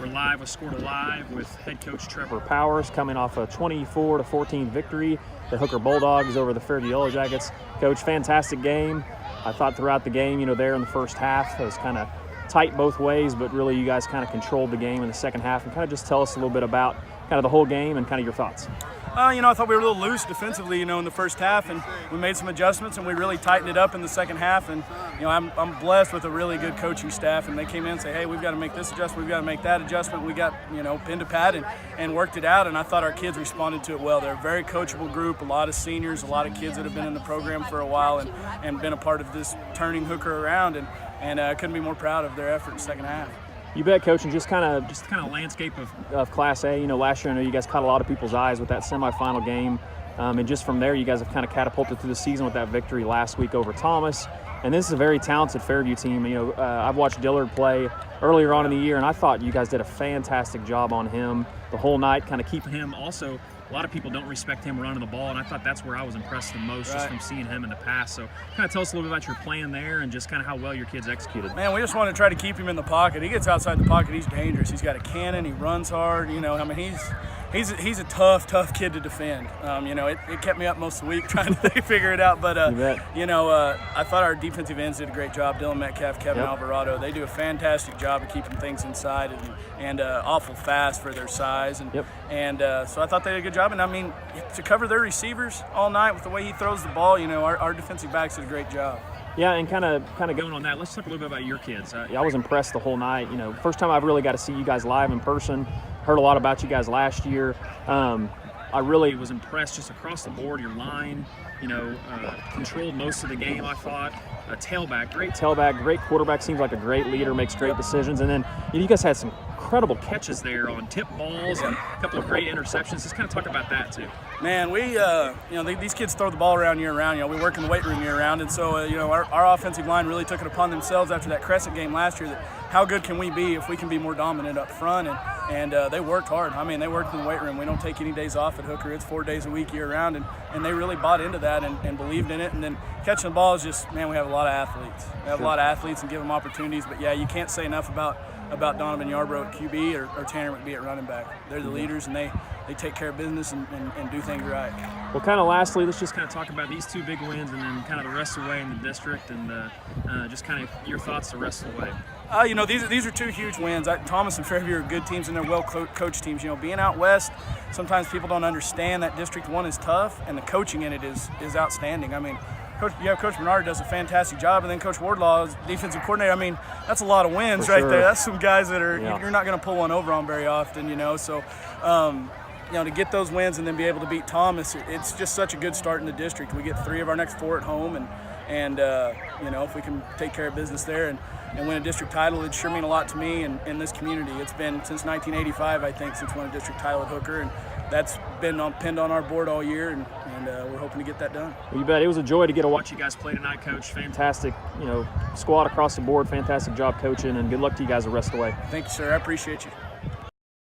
We're live with Scored Alive with head coach Trevor Powers coming off a 24-14 victory. The Hooker Bulldogs over the Fairview Yellow Jackets. Coach, fantastic game. I thought throughout the game, there in the first half, it was kind of tight both ways, but really you guys kind of controlled the game in the second half. And kind of just tell us a little bit about kind of the whole game and kind of your thoughts. I thought we were a little loose defensively, in the first half, and we made some adjustments, and we really tightened it up in the second half. And I'm blessed with a really good coaching staff, and they came in and say, hey, we've got to make this adjustment, we've got to make that adjustment. We got pen to pad and worked it out, and I thought our kids responded to it well. They're a very coachable group, a lot of seniors, a lot of kids that have been in the program for a while and been a part of this turning Hooker around, and I couldn't be more proud of their effort in the second half. You bet, Coach, and just kind of landscape of Class A. Last year I know you guys caught a lot of people's eyes with that semifinal game, and just from there you guys have kind of catapulted through the season with that victory last week over Thomas. And this is a very talented Fairview team. I've watched Dillard play earlier on in the year, and I thought you guys did a fantastic job on him the whole night, kind of keeping him. Also, a lot of people don't respect him running the ball, and I thought that's where I was impressed the most, just from seeing him in the past. So kind of tell us a little bit about your plan there and just kind of how well your kids executed. Man, we just want to try to keep him in the pocket. He gets outside the pocket, he's dangerous. He's got a cannon, he runs hard. He's a tough kid to defend. It kept me up most of the week trying to figure it out. But I thought our defensive ends did a great job. Dylan Metcalf, Kevin Alvarado, they do a fantastic job of keeping things inside and awful fast for their size. So I thought they did a good job. And to cover their receivers all night with the way he throws the ball, our defensive backs did a great job. Yeah, and kind of going on that, let's talk a little bit about your kids. I was impressed the whole night. First time I've really got to see you guys live in person. Heard a lot about you guys last year. I really was impressed just across the board. Your line, controlled most of the game, I thought. A tailback, great tailback, great quarterback, seems like a great leader, makes great decisions. And then you guys had some incredible catches there on tip balls and a couple of great interceptions. Just kind of talk about that too. Man, we, these kids throw the ball around year round. We work in the weight room year round, and so our offensive line really took it upon themselves after that Crescent game last year. That how good can we be if we can be more dominant up front? And they worked hard. They worked in the weight room. We don't take any days off at Hooker. It's 4 days a week year round, and they really bought into that and believed in it. And then catching the ball is just, we have a lot of athletes. We have a lot of athletes and give them opportunities. But yeah, you can't say enough about Donovan Yarbrough at QB or Tanner McBee at running back. They're the leaders, and they take care of business and do things right. Well, kind of lastly, let's just kind of talk about these two big wins and then kind of the rest of the way in the district and just kind of your thoughts the rest of the way. These are two huge wins. Thomas and Fairview are good teams and they're well-coached teams. Being out west, sometimes people don't understand that District 1 is tough and the coaching in it is outstanding. Coach Bernard does a fantastic job, and then Coach Wardlaw's defensive coordinator. That's a lot of wins right there. That's some guys that are you're not going to pull one over on very often, So, to get those wins and then be able to beat Thomas, it's just such a good start in the district. We get 3 of our next 4 at home, and if we can take care of business there and win a district title, it'd sure mean a lot to me and this community. It's been since 1985, I think, since we won a district title at Hooker, and that's been pinned on our board all year, and we're hoping to get that done. Well, you bet. It was a joy to get to watch you guys play tonight, Coach. Fantastic, squad across the board. Fantastic job coaching, and good luck to you guys the rest of the way. Thank you, sir. I appreciate you.